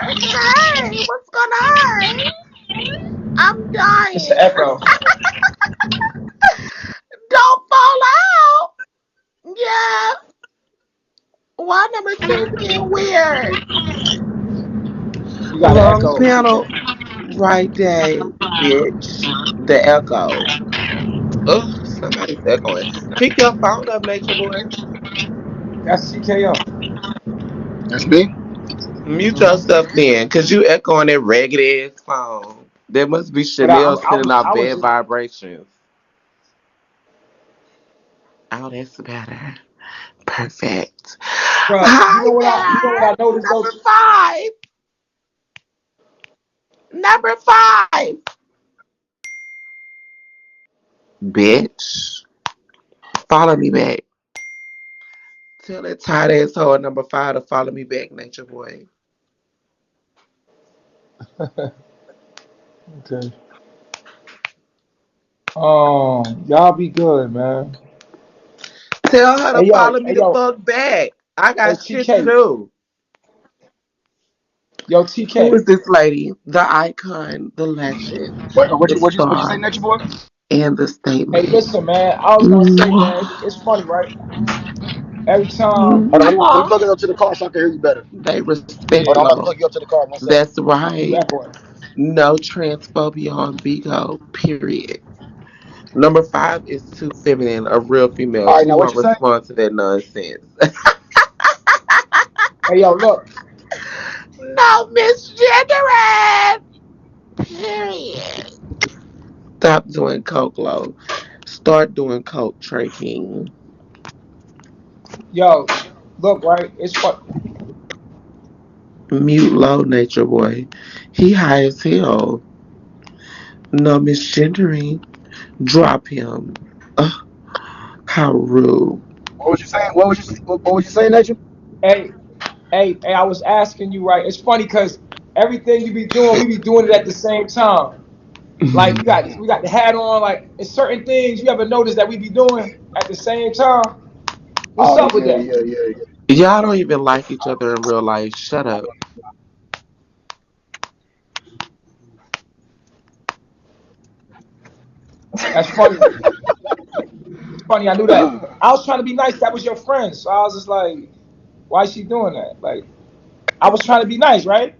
Hey, what's going on? I'm It's the dying. echo. Don't fall out. Yeah. Why number two being weird? You got an Wrong echo. channel, right day, bitch. The echo. Ugh, somebody's echoing. Pick your phone up, Nature Boy. That's TKO. That's me. Mute Mm-hmm. yourself then, cause you echoing that ragged ass phone. That must be But Chanel I sending was out I was bad just vibrations. Oh, that's better. Perfect. bro. Hi You know what there. I noticed though. Number five. Number five. Bitch. Follow me back. Tell that tight asshole number five to follow me back, Nature Boy. Okay. Y'all be good, man. Tell her to follow me Hey the yo, fuck back. I hey got shit to TK, do. yo Who TK. is this lady? The icon, the legend, the What you say, star, Nature Boy? and the Hey, statement. listen, man. I was gonna say, man, it's funny, right? Every time, Hold on, let me Mwah. plug it up to the car so I can hear you better. They Hold yeah, on, I'm about to respectful. plug you up to the car. 1 second. That's you right. echoing. No transphobia on Bigo, period. Number five is too feminine, a real female. All right, She now what won't you say? respond to that nonsense. Hey, yo, look. No misgendering, period. Stop doing coke low. Start doing coke, Trey King. Yo, look, right? It's fun. Mute low, Nature Boy. He high as hell. No misgendering. Drop him. Ugh, how rude. What was you saying? What was you saying, Nature? Hey, hey, I was asking you, right? It's funny because everything you be doing, we be doing it at the same time. Like we got the hat on. Like it's certain things you ever notice that we be doing at the same time. What's Oh up with yeah, that? yeah, yeah, yeah. Y'all don't even like each other in real life. Shut up. That's funny. It's funny. I knew that. I was trying to be nice. That was your friend, so I was just like, why is she doing that? Like I was trying to be nice, right?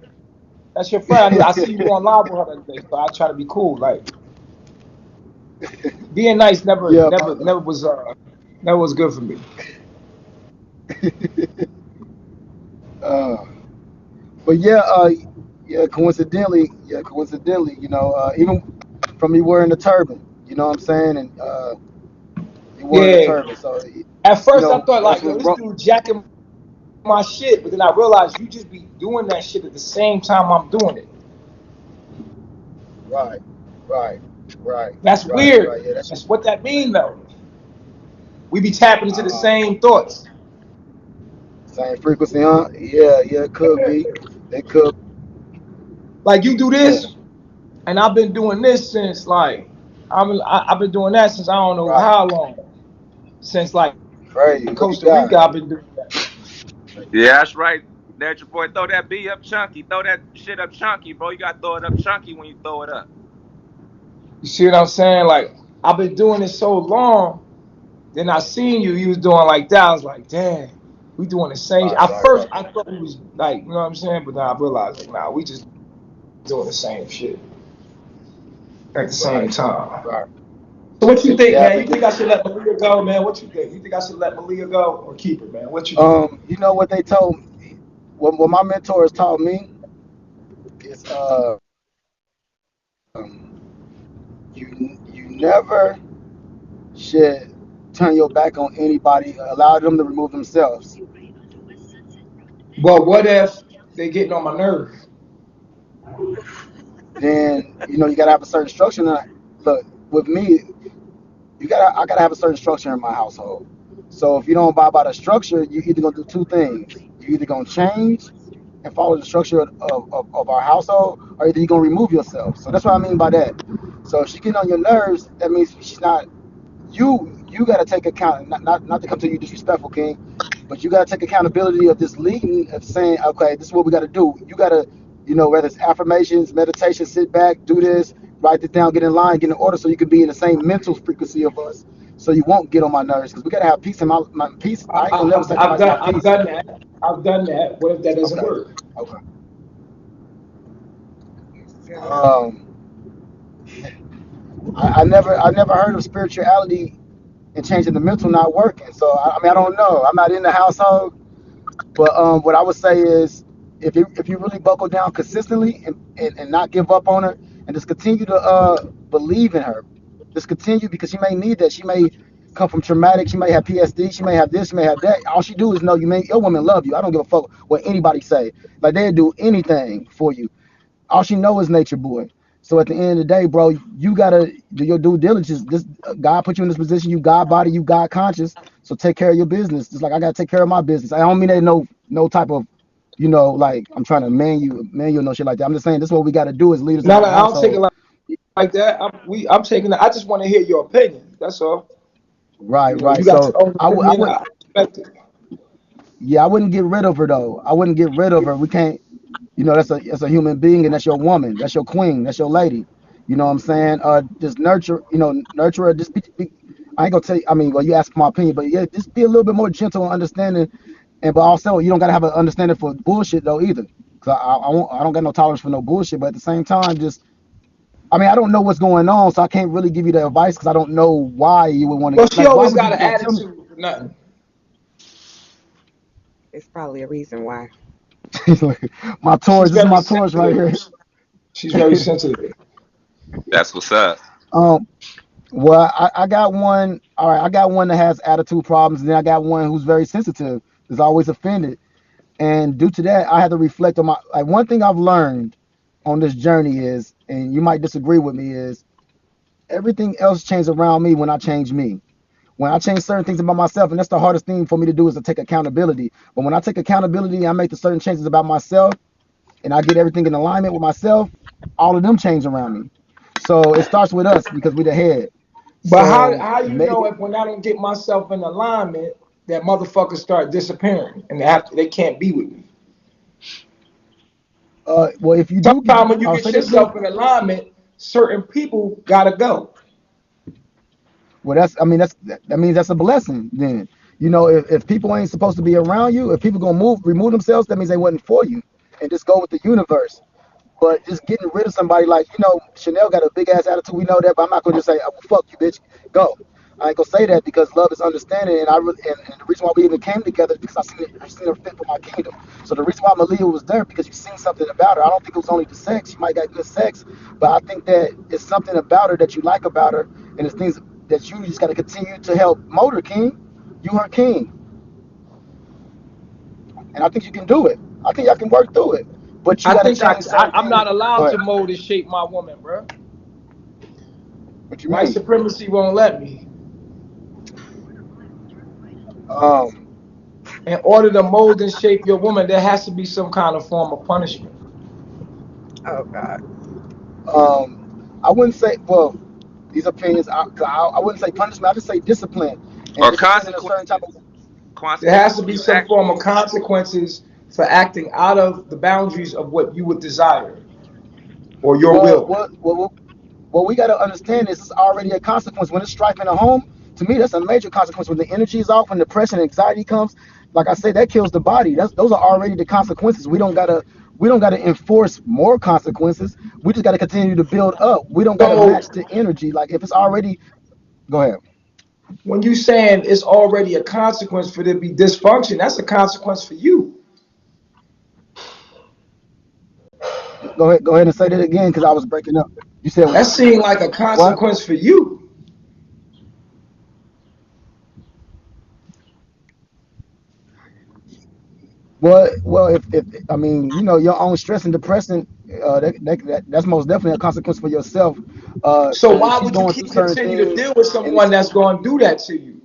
That's your friend. I knew. I see you on live with her that day, so I try to be cool. Like being nice Yeah, never was good for me. uh, but coincidentally, even from me wearing the turban, you know what I'm saying, and you wearing the Yeah. turban, so At first I thought that's like, yo, what this brought. dude jacking my shit, but then I realized you just be doing that shit at the same time I'm doing it. Right, right, right, That's right. weird. Yeah, that's That's what that mean though. We be tapping into the uh, same thoughts. same frequency, huh? Yeah, yeah, it could be. It could. Like you do Yeah, this, and I've been doing this since like I've been doing that since I don't know right. how long. Since like Crazy. What you Costa got? Rica, I've been doing that. Yeah, that's right. Natural boy, throw that B up chunky. Throw that shit up chunky, bro. You gotta throw it up chunky when you throw it up. You see what I'm saying? Like I've been doing it so long. Then I seen you was doing like that. I was like, damn, we doing the same. Right, At right, first, right, I thought we was like, you know what I'm saying? But then I realized, like, nah, we just doing the same shit at the same right, time. right. So what you think, Yeah, man? I've You been. think I should let Malia go, man? What you think? You think I should let Malia go or keep her, man? What you think? You know what they told me? What my mentors taught me is, you never should turn your back on anybody. Allow them to remove themselves. But what if they getting on my nerves? Then you gotta have a certain structure. Look, with me, I gotta have a certain structure in my household. So if you don't abide by the structure, you either gonna do two things. You either gonna change and follow the structure of our household, or either you're gonna remove yourself. So that's what I mean by that. So if she getting on your nerves, that means she's not you gotta take account, not to come to you disrespectful, King, but you gotta take accountability of this leading, of saying, okay, this is what we gotta do. You gotta whether it's affirmations, meditation, sit back, do this, write this down, get in line, get in order, so you can be in the same mental frequency of us, so you won't get on my nerves. Because we gotta have peace in my peace. I ain't gonna never sacrifice my I've peace. done that. I've done that. What if that doesn't Okay, work? okay. It's still not. Um, I never heard of spirituality and changing the mental not working. So I mean, I don't know. I'm not in the household. But what I would say is, if you really buckle down consistently and not give up on her, and just continue to believe in her, just continue, because she may need that. She may come from traumatic. She may have PSD. She may have this. She may have that. All she do is know your woman love you. I don't give a fuck what anybody say. Like, they'll do anything for you. All she know is nature boy. So at the end of the day, bro, you gotta do your due diligence. This God put you in this position. You God body, you God conscious. So take care of your business. Just like I gotta take care of my business. I don't mean that no type of, like I'm trying to man you no shit like that. I'm just saying this is what we gotta do as leaders in No, our no, I don't take it household. like that. I'm taking it. I just want to hear your opinion. That's all. Right, You right. got So your own I opinion. would, I respect it. yeah, I wouldn't get rid of her though. I wouldn't get rid of her. We can't. That's a human being, and that's your woman. That's your queen. That's your lady. You know what I'm saying? Just nurture her. Just be. I ain't gonna tell you. I mean, well, you asked my opinion, but yeah, just be a little bit more gentle and understanding. And but also, you don't gotta have an understanding for bullshit though either. Cause I don't got no tolerance for no bullshit. But at the same time, just, I mean, I don't know what's going on, so I can't really give you the advice because I don't know why you would want to Well, get, she like, why always would you got an like tell me? attitude for nothing. It's probably a reason why. My She's Taurus. This is very my Taurus right sensitive. here. She's very sensitive. That's what's up. um, Well, I got one. All right, I got one that has attitude problems, and then I got one who's very sensitive, is always offended. And due to that, I had to reflect on my, like, one thing I've learned on this journey is, and you might disagree with me, is everything else changed around me when I changed me. When I change certain things about myself, and that's the hardest thing for me to do, is to take accountability. But when I take accountability, I make the certain changes about myself, and I get everything in alignment with myself, all of them change around me. So it starts with us because we're the head. But So how you know maybe, if when I don't get myself in alignment that motherfuckers start disappearing and they can't be with me? well, if you do get, Sometimes when you I'll get say that again. yourself in alignment, certain people gotta go. Well, that means that's a blessing. Then, if people ain't supposed to be around you, if people gonna remove themselves, that means they wasn't for you, and just go with the universe. But just getting rid of somebody, like, Chanel got a big ass attitude. We know that, but I'm not gonna just say, oh, fuck you, bitch, go. I ain't gonna say that because love is understanding, and and the reason why we even came together is because I seen her fit for my kingdom. So the reason why Malia was there, because you seen something about her. I don't think it was only the sex. She might got good sex, but I think that it's something about her that you like about her, and it's things that you just got to continue to help mold her, king. You her king, and I think you can do it. I think I can work through it, but you I got to think change certain I'm things. not Go allowed ahead. to mold and shape my woman, bro. What you White mean? supremacy won't let me. Um, In order to mold and shape your woman, there has to be some kind of form of punishment. Oh God. I wouldn't say, well, these opinions, I wouldn't say punishment. I just say discipline, and Or discipline in a certain type of. consequences. There has Consequences to for be your some form of actions. consequences for acting out of the boundaries of what you would desire or your Well, will. what we got to understand is it's already a consequence when it's striking a home. To me, that's a major consequence. When the energy is off, when depression, anxiety comes, like I said, that kills the body. Those are already the consequences. We don't gotta enforce more consequences. We just gotta continue to build up. We don't gotta match So the energy. Like, if it's already, go ahead. when you saying it's already a consequence for there to be dysfunction, that's a consequence for you. Go ahead and say that again because I was breaking up. You said That seemed like a what? consequence for you. Well, if I mean, your own stress and depression, that's most definitely a consequence for yourself. So So if why she's would you going through keep certain continue to things, deal with and someone that's going to do that to you?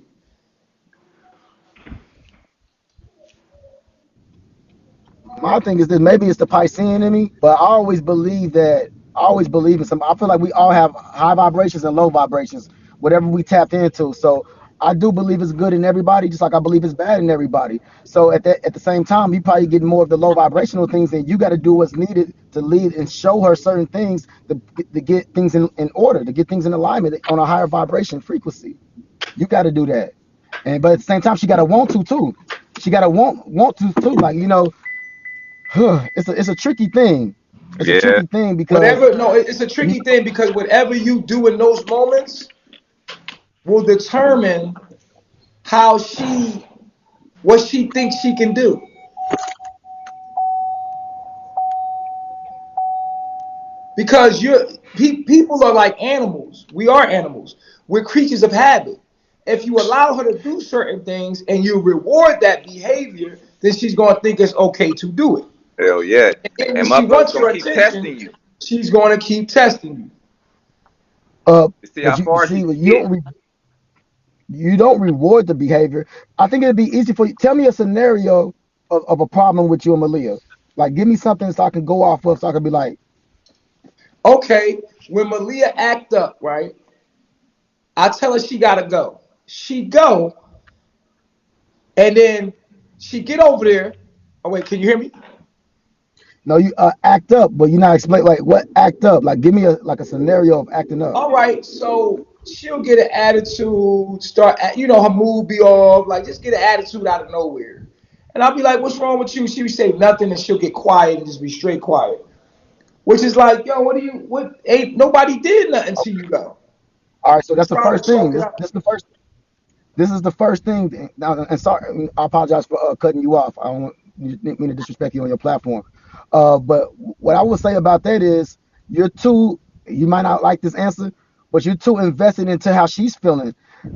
my thing is this, maybe it's the Piscean in me, but I always believe in some. I feel like we all have high vibrations and low vibrations, whatever we tapped into. So I do believe it's good in everybody, just like I believe it's bad in everybody. So at the same time, you probably getting more of the low vibrational things, and you got to do what's needed to lead and show her certain things to get things in order, to get things in alignment on a higher vibration frequency. You got to do that, and but at the same time, she got to want to too. She got to want to too. Like it's a tricky thing. It's a Yeah. tricky thing because Whatever, no, it's a tricky thing because whatever you do in those moments will determine how she, what she thinks she can do. Because people are like animals. We are animals. We're creatures of habit. If you allow her to do certain things and you reward that behavior, then she's going to think it's okay to do it. Hell yeah. And then when And she motherfuckers wants gonna your keep attention, testing you she's going to keep testing you. to see but how you far she see, can get. you don't reward the behavior. I think it'd be easy for you. Tell me a scenario of a problem with you and Malia. Like, give me something so I can go off of, so I can be like, Okay, when Malia act up, right? I tell her she gotta go. She go, and then she get over there. Oh wait, can you hear me? no, you act up, but you're not explain like what act up. Like, give me a scenario of acting up. All right, so she'll get an attitude, her mood be off, like just get an attitude out of nowhere. And I'll be like, what's wrong with you? She would say nothing and she'll get quiet and just be straight quiet. Which is like, yo, what ain't nobody did nothing to you though. All right, so that's the Trying first to talk thing. it This out. this the first. This is the first thing. Now, and sorry, I apologize for cutting you off. I don't mean to disrespect you on your platform. But what I would say about that is you're too. You might not like this answer, but you're too invested into how she's feeling.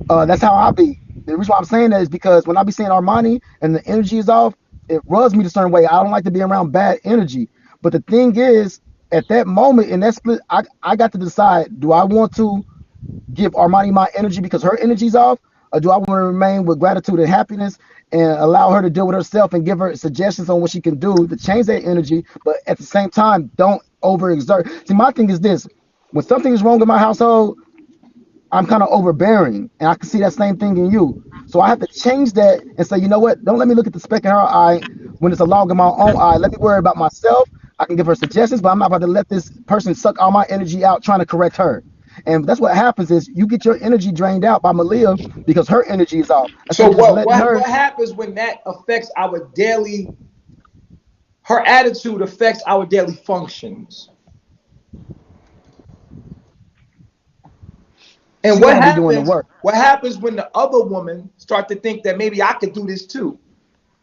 That's how I be. The reason why I'm saying that is because when I be seeing Armani and the energy is off, it rubs me the certain way. I don't like to be around bad energy. But the thing is, at that moment in that split, I got to decide: do I want to give Armani my energy because her energy's off, or do I want to remain with gratitude and happiness and allow her to deal with herself and give her suggestions on what she can do to change that energy, but at the same time, don't overexert. See, my thing is this: when something is wrong in my household, I'm kind of overbearing, and I can see that same thing in you. So I have to change that and say, you know what? Don't let me look at the speck in her eye when it's a log in my own eye. Let me worry about myself. I can give her suggestions, but I'm not about to let this person suck all my energy out trying to correct her. And that's what happens is you get your energy drained out by Malia because her energy is off. So Instead of just letting what her. happens when that affects our daily her attitude affects our daily functions? And She gonna be doing the work. what happens when the other woman start to think that maybe I could do this too?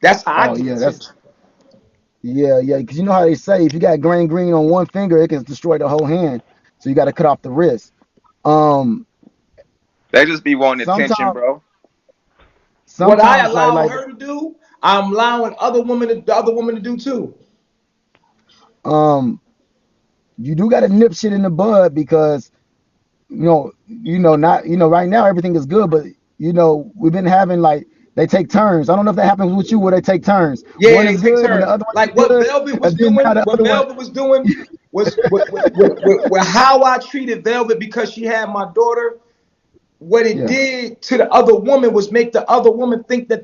That's how I Oh get yeah, that's attention. yeah. Because you know how they say if you got green on one finger, it can destroy the whole hand. So you got to cut off the wrist. Um, They just be wanting attention, sometimes, bro. What I sometimes allow like her to do, I'm allowing the other woman to do too. um, you do got to nip shit in the bud because not right now everything is good, but we've been having like they take turns. I don't know if that happens with you where they take turns. Yeah, One they is take good, then the turns. other one is Like good, and then now the What other one. Velvet was doing was how I treated Velvet because she had my daughter. What it Yeah, did to the other woman was make the other woman think that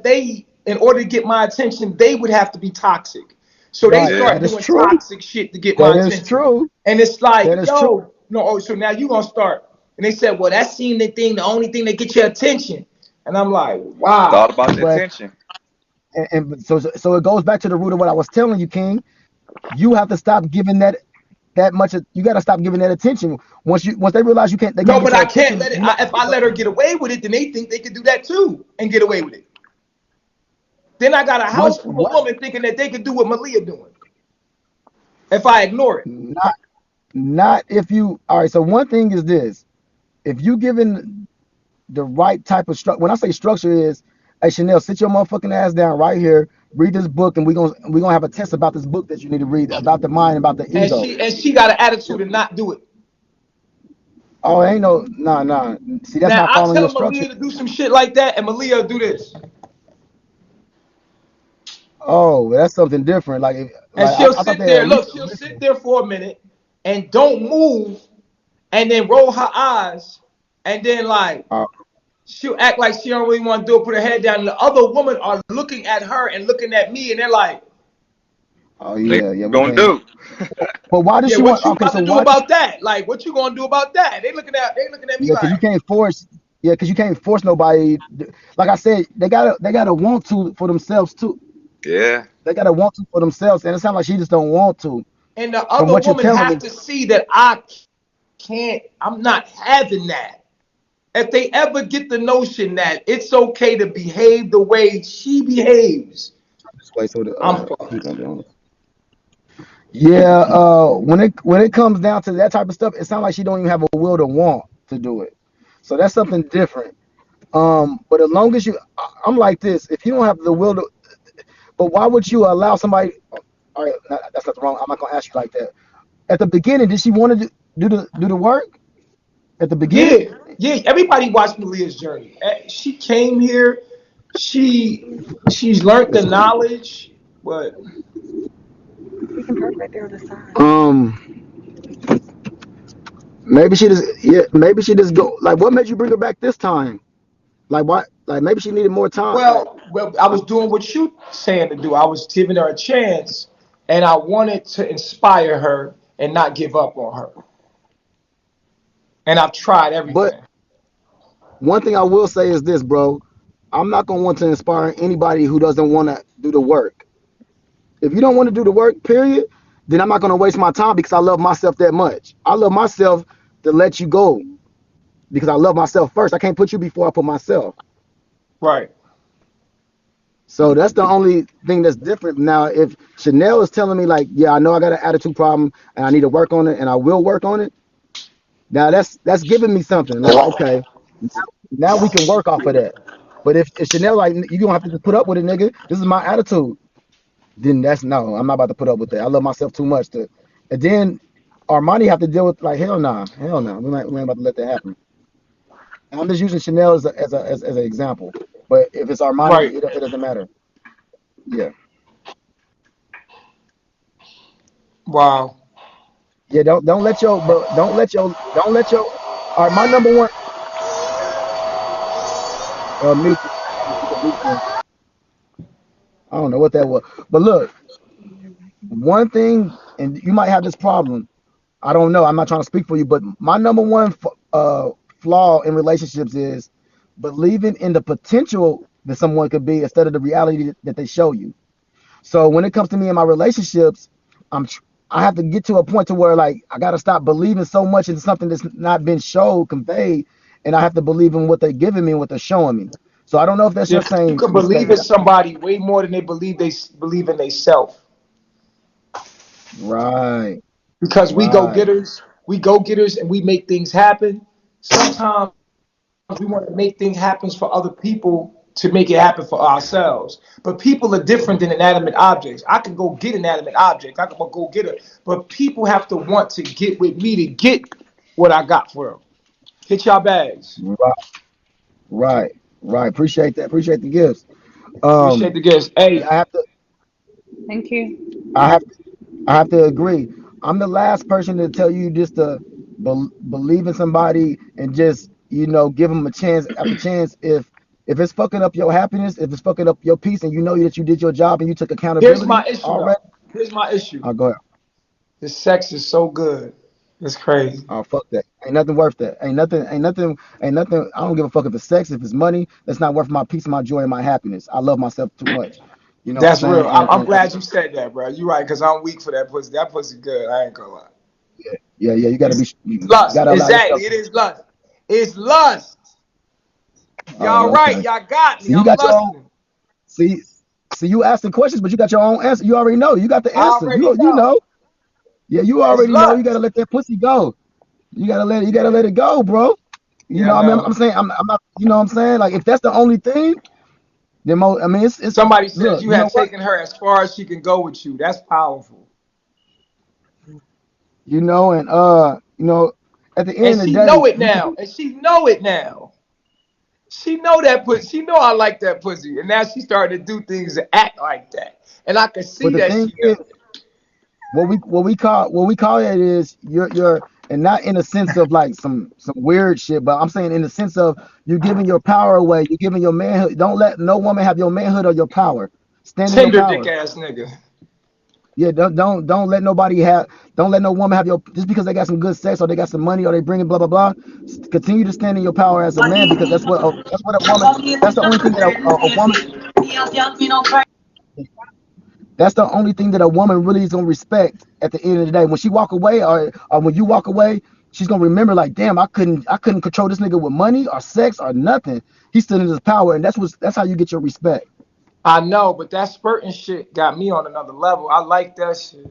in order to get my attention, they would have to be toxic. So they right. Yeah. start That is doing true. toxic shit to get my That is attention. true. And it's That like, is true. yo, no, oh, so now you gonna start. And they said, well, that seemed the only thing that gets your attention. And I'm like, It's all wow. about the But attention. so it goes back to the root of what I was telling you, King. You have to stop giving that much. You got to stop giving that attention. Once they realize they No, can't but get your I can't attention, let it. you're not If gonna I let her get away with it, then they think they could do that too and get away with it. Then I got a house once full of what women thinking that they could do what Malia doing if I ignore it. not not if you all right. So one thing is this: if you given the right type of structure. When I say structure is, hey Chanel, sit your motherfucking ass down right here, read this book, and we're gonna have a test about this book that you need to read about the mind, about the And ego. she got an attitude to not do it. Oh, ain't no nah nah. See, that's Now not I following your tell structure. Malia to do some shit like that, and Malia will do this, Oh, that's something different. and I thought they at least She'll sit listen. there for a minute and don't move, and then roll her eyes, and then like Oh, she'll act like she don't really want to do it, put her head down, and the other women are looking at her and looking at me, and they're like, Oh Nigga, yeah, yeah, we gonna can't. do? But why does yeah, she what want? you Okay, about so to do why does? about that? Like, what you gonna do about that? They looking at me Yeah, because you like, can't force. Yeah, because you can't force nobody. Like I said, they gotta want to for themselves too. Yeah. They gotta want to for themselves, and it sounds like she just don't want to. and the From other what you're woman telling have me. to see that I can't, I'm not having that. If they ever get the notion that it's okay to behave the way she behaves, Just wait so the I'm he's fucked. gonna be on. Yeah, when it comes down to that type of stuff, it sounds like she don't even have a will to want to do it. So that's something different. But as long as I'm like this. If you don't have the will to, but why would you allow somebody? All right, that's not the wrong. I'm not gonna ask you like that. At the beginning, did she want to do the work at the beginning? Yeah, yeah. Everybody watched Malia's journey. She came here. She she's learned the It's, knowledge, but You can park right there on the side. maybe she just maybe she just go like what made you bring her back this time? Like what? Like maybe she needed more time. Like well, I was doing what you saying to do. I was giving her a chance, and I wanted to inspire her and not give up on her. And I've tried but everything. one thing I will say is this, bro. I'm not gonna want to inspire anybody who doesn't want to do the work. If you don't want to do the work, period, then I'm not gonna waste my time because I love myself that much. I love myself to let you go because I love myself first. I can't put you before I put myself. Right. So that's the only thing that's different. Now, if Chanel is telling me like, yeah, I know I got an attitude problem and I need to work on it and I will work on it, now that's giving me something. Like, okay, now we can work off of that. But if Chanel like you gonna have to just put up with it, nigga. This is my attitude. Then that's no. I'm not about to put up with that. I love myself too much to. And then Armani have to deal with like hell nah, hell nah. We ain't about to let that happen. And I'm just using Chanel as an example. But if it's Armani, Right. it doesn't matter. Yeah, Wow. yeah. Don't let your. All right, my number one. Mute. I don't know what that was, but look, one thing, and you might have this problem. I don't know. I'm not trying to speak for you, but my number one flaw in relationships is believing in the potential that someone could be instead of the reality that they show you. So when it comes to me and my relationships, I have to get to a point to where like I got to stop believing so much into something that's not been showed, conveyed, and I have to believe in what they're giving me and what they're showing me. So I don't know if that's Yeah, your 'cause you same can believe mistake. in somebody way more than they believe in themselves. Right, Because right. we go getters, and we make things happen. Sometimes we want to make things happen for other people to make it happen for ourselves. But people are different than inanimate objects. I can go get inanimate objects. I can go get it. But people have to want to get with me to get what I got for them. Hit y'all bags. Right, right, right. Appreciate that. Appreciate the gifts. Appreciate Um, the guests. and Hey, Thank you. I have, I have to agree. I'm the last person to tell you just to believe in somebody and just give them a chance after chance. If it's fucking up your happiness, if it's fucking up your peace, and you know that you did your job and you took here's accountability my issue already, though. Here's my issue. I'll go ahead. The sex is so good. It's crazy. Oh fuck that. Ain't nothing worth that. Ain't nothing. I don't give a fuck if it's sex, if it's money. That's not worth my peace, my joy, and my happiness. I love myself too much. You know what I'm That's real. saying? I'm And glad you said that, bro. You're right, because I'm weak for that pussy. That pussy good. I ain't gonna lie. yeah. You gotta It's be. You lust. gotta allow yourself Exactly. It to. is lust. It's lust. Y'all right. Okay. Y'all got See, me. you I'm got your own. lusting. See, you asking questions, but you got your own answer. You already know. You got the I answer. already You know. know. Yeah, you It's already know. You gotta lust. let that pussy go. You gotta let it go, bro. You Yeah, I know. I mean, I'm know. saying. I'm not. You know what I'm saying? Like, if that's the only thing, then I mean, it's. Somebody said Look, you you had know what? taken her as far as she can go with you. That's powerful. And at the And end of the she day, know it you can now. do. And she know it now. She know that pussy. She know I like that pussy. And now she starting to do things to act like that. And I can But see the that thing she is, know. what we call it is you're and not in a sense of like some weird shit, but I'm saying in the sense of you giving your power away, you giving your manhood. Don't let no woman have your manhood or your power. Stand in your Tinder dick power. ass nigga. Yeah, don't let nobody have. Don't let no woman have your just because they got some good sex or they got some money or they bringing blah blah blah. Continue to stand in your power as a man because that's what a woman. That's the only thing that a woman. That's the only thing that a woman really is gonna respect at the end of the day. When she walk away, or when you walk away, she's gonna remember like, damn, I couldn't control this nigga with money or sex or nothing. He stood in his power, and that's how you get your respect. I know, but that spurting shit got me on another level. I like that shit.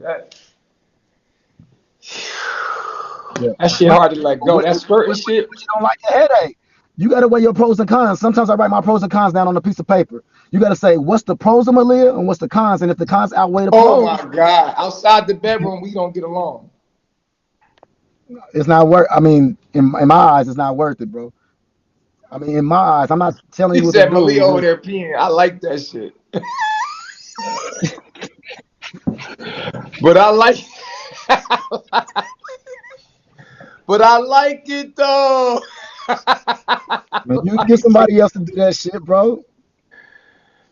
Yeah. That shit But hard to let go. That spurting shit. you don't like the headache. You gotta weigh your pros and cons. Sometimes I write my pros and cons down on a piece of paper. You gotta say what's the pros of Malia and what's the cons, and if the cons outweigh the Oh my pros, god! Outside the bedroom, we don't get along. it's not worth. I mean, in my eyes, it's not worth it, bro. I mean, in my eyes, I'm not telling He you what to said do. Malia It's over just there peeing. I like that shit. But I like but I like it though. man, you can get somebody else to do that shit, bro.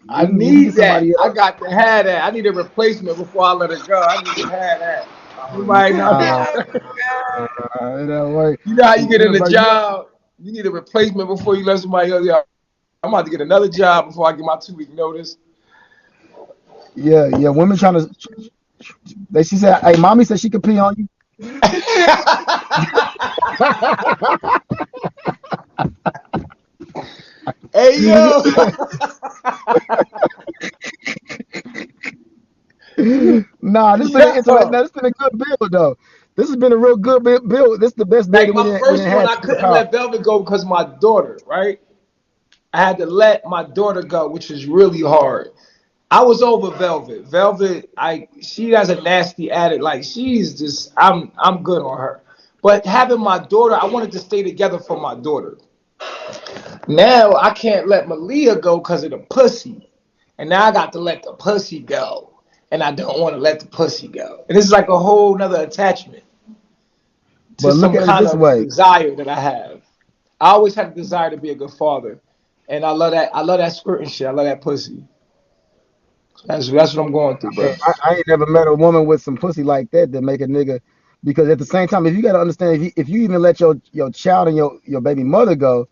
I You can get need that. somebody I else. got to have that. I need a replacement before I let it go. I need to have that. You Oh, might not. nah, it don't work. You know how you get in a Bro, job, you need a replacement before you let somebody else. Yeah, I'm about to get another job before I get my 2-week notice. yeah. Women trying to. She said, "Hey, mommy said she could pee on you." Hey yo. Nah, this been an interesting. Yo. Nah, this been a good build though. This has been a real good build. This is the best build Like that my we first didn't one, had I to the couldn't power. let Velvet go because my daughter, right? I had to let my daughter go, which was really hard. I was over Velvet. Velvet, she has a nasty addict. Like she's just, I'm good on her. But having my daughter, I wanted to stay together for my daughter. Now I can't let Malia go because of the pussy, and now I got to let the pussy go, and I don't want to let the pussy go. And this is like a whole nother attachment to But look some at it kind this of way. desire that I have. I always had a desire to be a good father, and I love that. I love that squirting shit. I love that pussy. That's what I'm going through, bro. I ain't never met a woman with some pussy like that that make a nigga. Because at the same time, if you gotta understand, if you even let your child and your baby mother go,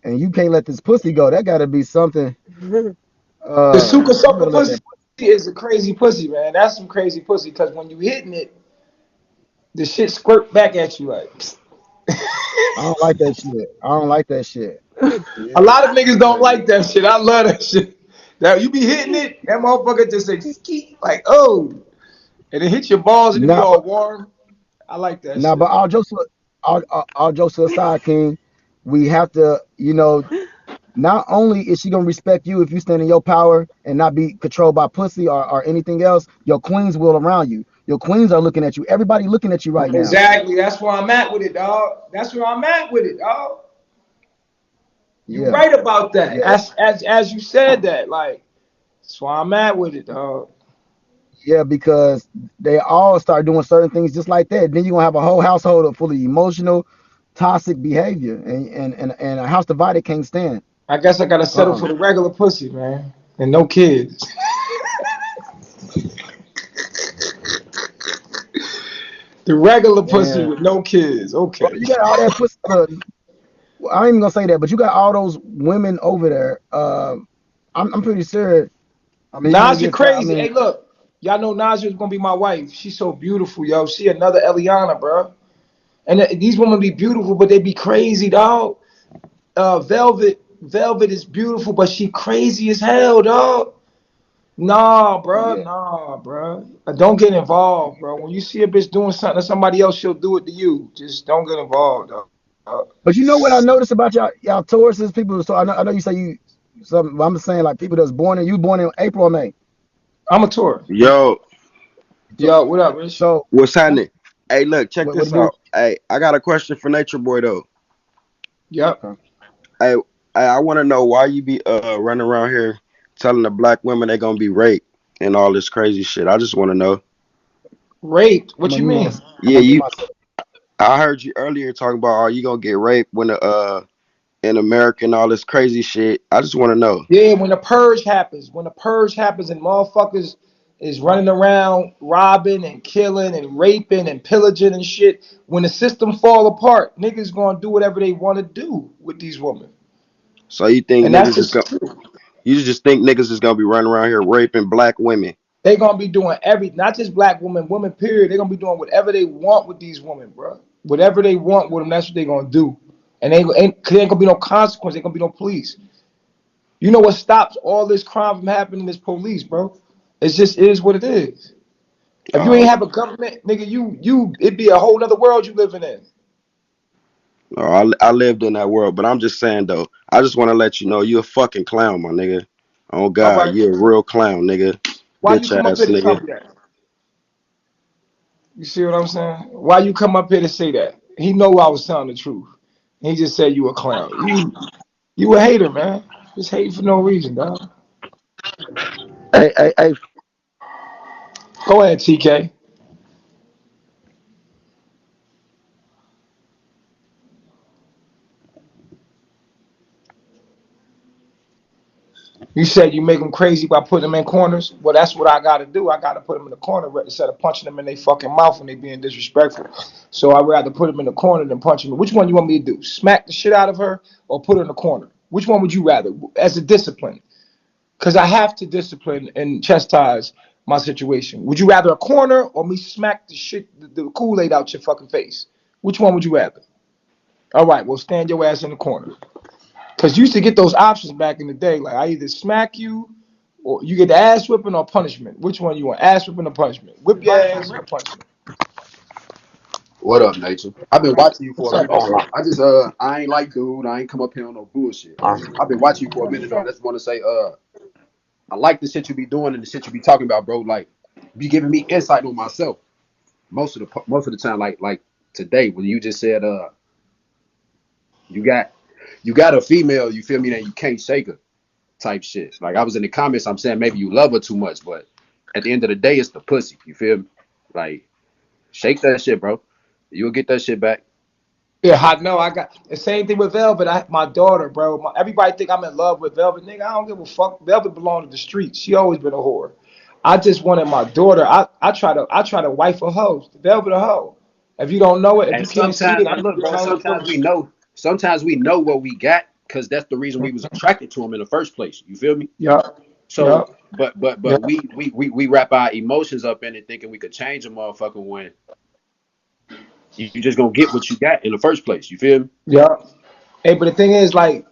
and you can't let this pussy go, that gotta be something. The Suka You Soka better let pussy that. is a crazy pussy, man. That's some crazy pussy because when you hitting it, the shit squirt back at you like. I don't like that shit. I don't like that shit. A lot of niggas don't like that shit. I love that shit. That you be hitting it, that motherfucker just say ski like oh, and it hit your balls and it be Nah, all warm. I like that Nah, but shit. all jokes aside, King, we have to, not only is she gonna respect you if you stand in your power and not be controlled by pussy or anything else, your queens will around you. Your queens are looking at you. Everybody looking at you right now. Exactly. That's where I'm at with it, dog. That's where I'm at with it, dog. You Yeah, right about that. yeah, As you said that, like that's where I'm at with it, dog. yeah, because they all start doing certain things just like that. Then you're gonna have a whole household full of emotional, toxic behavior, and a house divided can't stand. I guess I gotta settle Uh-uh. for the regular pussy, man, and no kids. The regular pussy Yeah. with no kids. Bro, Okay. you got all that pussy. Well, I ain't even gonna say that, but you got all those women over there. I'm pretty sure. I mean, you're gonna Naja get tired. I crazy. mean, Hey, look, y'all know Naja is gonna be my wife. She's so beautiful, yo. She another Eliana, bro. And these women be beautiful, but they be crazy, dog. Velvet is beautiful, but she crazy as hell, dog. yeah. Nah, bro. Don't get involved, bro. When you see a bitch doing something to somebody else, she'll do it to you. Just don't get involved, dog. But you know what I noticed about y'all Tauruses, people. So I know you say you. Some I'm saying like people that's born in you born in April or May. I'm a tour. Yo, So Yo, what up, Rich? so what's happening? Hey, look, check what this it do? out. Hey, I got a question for Nature Boy though. Yep. Okay. Hey, I want to know why you be running around here telling the black women they gonna be raped and all this crazy shit. I just want to know. Raped. I'm What gonna you mute mean? myself. I'm Yeah, gonna mute you. myself. I heard you earlier talking about are you gonna get raped when the in America and all this crazy shit. I just want to know. Yeah, when the purge happens, and motherfuckers is running around robbing and killing and raping and pillaging and shit, when the system fall apart, niggas gonna do whatever they want to do with these women. So you think And that's niggas is just gonna? true. You just think niggas is gonna be running around here raping black women? They gonna be doing not just black women, women period. They gonna be doing whatever they want with these women, bro. Whatever they want with them, that's what they gonna do. And there ain't gonna be no consequence. Ain't gonna be no police. You know what stops all this crime from happening is police, bro. It's just it is what it is. If you ain't have a government, nigga, it'd be a whole other world you living in. No, I lived in that world, but I'm just saying though. I just want to let you know you a fucking clown, my nigga. Oh All God, right. you a real clown, nigga. Why you Bitch come up ass here to tell nigga. me that? You see what I'm saying? Why you come up here to say that? He know I was telling the truth. He just said you a clown. You a hater, man. Just hate for no reason, dog. Hey, Go ahead, TK. You said you make them crazy by putting them in corners. Well, that's what I got to do. I got to put them in the corner instead of punching them in their fucking mouth when they being disrespectful. So I'd rather put them in the corner than punch them. Which one you want me to do? Smack the shit out of her or put her in the corner? Which one would you rather as a discipline? Because I have to discipline and chastise my situation. Would you rather a corner or me smack the shit, the Kool-Aid out your fucking face? Which one would you rather? All right, well, stand your ass in the corner. Because you used to get those options back in the day. Like, I either smack you or you get the ass whipping or punishment. Which one you want? Ass whipping or punishment? Whip your ass or punishment? What up, Nature? I've been watching you What's for a up, minute, boss? bro. I ain't like dude. I ain't come up here on no bullshit. I've been watching you for a minute though. I just want to say, I like the shit you be doing and the shit you be talking about, bro. Like, be giving me insight on myself most of the time. Like today when you just said, you got you got a female, you feel me, that you can't shake her type shit. Like I was in the comments, I'm saying maybe you love her too much, but at the end of the day, it's the pussy. You feel me? Like, shake that shit, bro. You'll get that shit back. Yeah, I know. I got the same thing with Velvet. My daughter, bro. Everybody think I'm in love with Velvet. Nigga, I don't give a fuck. Velvet belonged to the streets. She always been a whore. I just wanted my daughter. I try to wife a hoe. Velvet a hoe. If you don't know it, if And you can't see it, sometimes, I and look, bro, tell the story. sometimes we know what we got because that's the reason we was attracted to him in the first place. You feel me? Yup. So, Yup. but Yup. we wrap our emotions up in it, thinking we could change a motherfucker when you just gonna get what you got in the first place. You feel me? Yup. Hey, but the thing is like,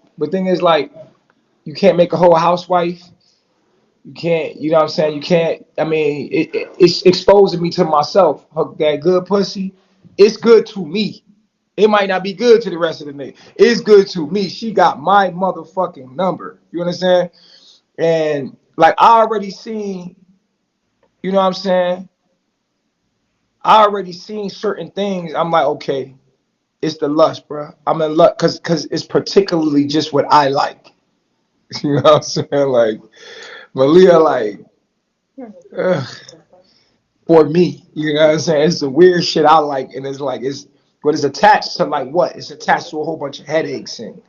you can't make a whole housewife. You can't, you know what I'm saying? You can't, I mean, it's exposing me to myself. That good pussy, it's good to me. It might not be good to the rest of the nigga. It's good to me. She got my motherfucking number. You understand? And like I already seen, you know what I'm saying? I already seen certain things. I'm like, okay, it's the lust, bro. I'm in lust because it's particularly just what I like. You know what I'm saying? Like Malia, like, ugh, for me. You know what I'm saying? It's the weird shit I like, and it's like but it's attached to like what? It's attached to a whole bunch of headaches and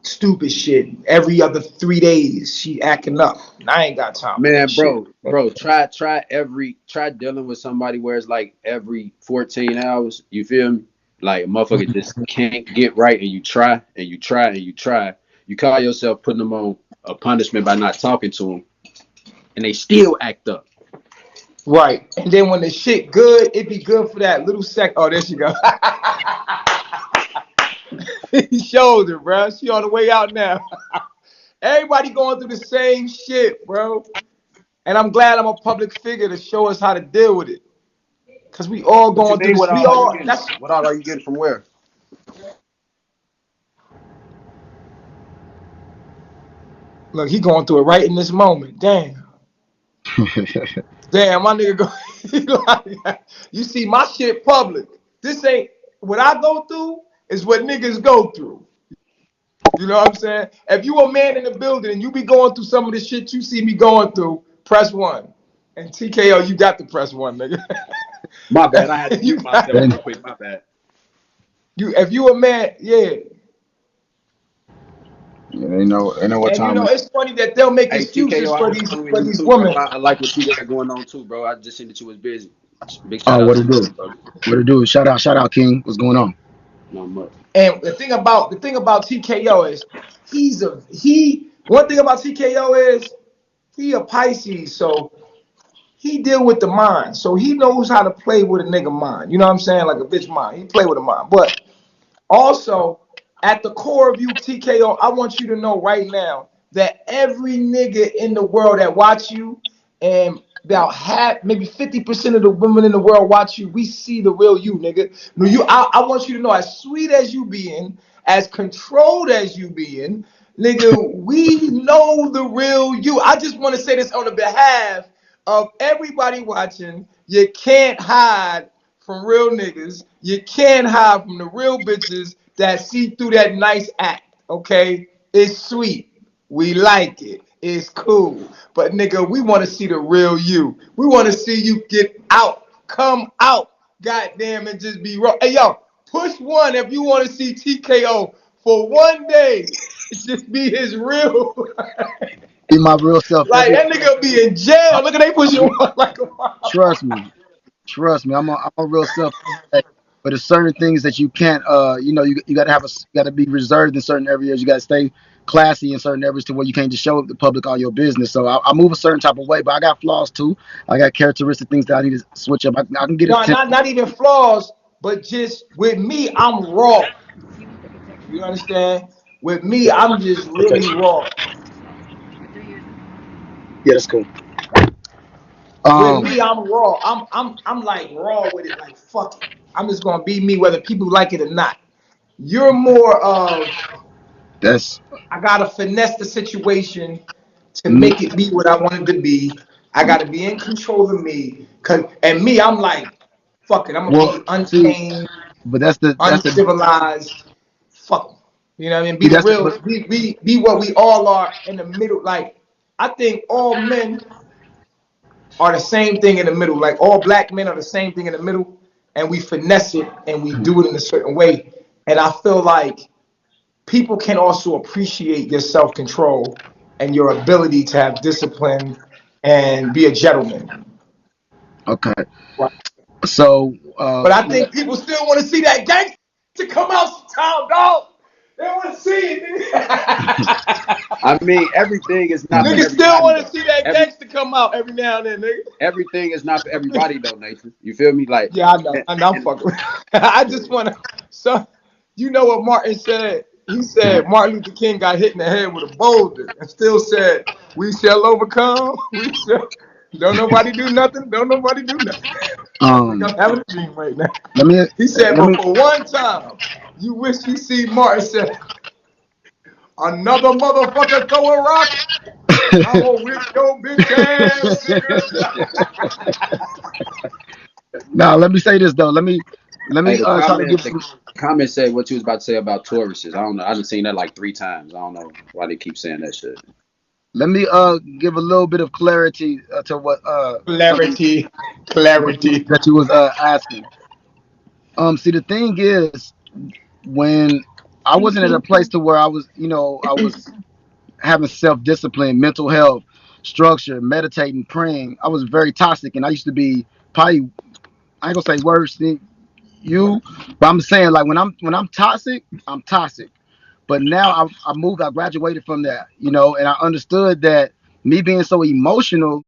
stupid shit. Every other 3 days, she acting up, and I ain't got time for that Man, shit. bro, try dealing with somebody where it's like every 14 hours. You feel me? Like a motherfucker just can't get right, and you try and you try and you try. You call yourself putting them on a punishment by not talking to them, and they still act up. Right, and then when the shit good, it be good for that little sec. Oh, there she go. He showed her, bro. She on the way out now. Everybody going through the same shit, bro. And I'm glad I'm a public figure to show us how to deal with it. Cause we all What you going through mean? this. What We all are you all getting? that's What all are you getting from where? look, he going through it right in this moment. Damn. Damn, my nigga go he like, you see my shit public. This ain't what I go through is what niggas go through. You know what I'm saying? If you a man in the building and you be going through some of the shit you see me going through, press one. And TKO, you got to press one, nigga. My bad. I had to You mute myself got- real then quick. My bad. You if you a man, yeah. Yeah, they know what And you time know, it it's funny that they'll make Hey, excuses TKO, I for was these following you too, bro. women. I like what you got going on too, bro. I just seen that you was busy. Big shout Oh, out what to it you do? too, bro. What it do? Shout out, King. What's going on? Not much. And the thing about TKO is he one thing about TKO is he a Pisces, so he deal with the mind. So he knows how to play with a nigga mind. You know what I'm saying? Like a bitch mind. He play with a mind. But also, at the core of you, TKO, I want you to know right now that every nigga in the world that watch you, and about half, maybe 50% of the women in the world watch you, we see the real you, nigga. No, I want you to know, as sweet as you being, as controlled as you being, nigga, we know the real you. I just want to say this on the behalf of everybody watching. You can't hide from real niggas. You can't hide from the real bitches that see through that nice act. Okay, it's sweet. We like it. It's cool. But nigga, we want to see the real you. We want to see you get out, come out, goddamn, and just be raw. Hey yo, push one if you want to see TKO for one day. Just be his real. Be my real self Like every that nigga be in jail. Look at they pushing I'm, one like a mob. trust me. Trust me. I'm a real self. But there's certain things that you can't you gotta you gotta be reserved in certain areas. You gotta stay classy in certain areas to where you can't just show the public all your business. So I move a certain type of way, but I got flaws too. I got characteristic things that I need to switch up. I can get No, attention. not even flaws, but just with me, I'm raw. You understand? With me, I'm just Okay. really raw. Yeah, that's cool. With Um, me, I'm raw. I'm like raw with it. Like fuck it. I'm just gonna be me, whether people like it or not. You're more of that's I gotta finesse the situation to me. make it be what I want it to be. I gotta be in control of me. And me, I'm like, fuck it. I'm gonna Well, be see, untamed, but that's the uncivilized. Fuck 'em. You know what I mean? Be see the that's real. but Be what we all are in the middle. Like I think all men are the same thing in the middle. Like all black men are the same thing in the middle, and we finesse it and we do it in a certain way. And I feel like people can also appreciate your self control and your ability to have discipline and be a gentleman. okay. Right. So But I think people still want to see that gangster come out sometime, dog. They want to see it. I mean, everything is not for Niggas still everybody want to though. see that gangster come out every now and then, nigga. Everything is not for everybody though, Nathan. You feel me? Like, Yeah, I know. and, I know I'm and fucking. I just want to. So, you know what Martin said? He said Martin Luther King got hit in the head with a boulder and still said, "We shall overcome. We shall." Don't nobody do nothing. Don't nobody do nothing. I think um I'm having a dream right now. let me He said, let but me for one time, you wish you see Martin said, another motherfucker throw a rock. I'm gonna whip your bitch ass, nigga. now let me say this though. Let me hey, the try to comment give the some. comment said what you was about to say about Tauruses. I don't know. I done seen that like 3 times. I don't know why they keep saying that shit. Let me give a little bit of clarity to what something Clarity, clarity. that you was asking. See, the thing is, when I wasn't at a place to where I was having self discipline, mental health, structure, meditating, praying. I was very toxic, and I used to be probably, I ain't gonna say worse than you, but I'm saying like when I'm toxic, I'm toxic. But now I moved, I graduated from that, and I understood that me being so emotional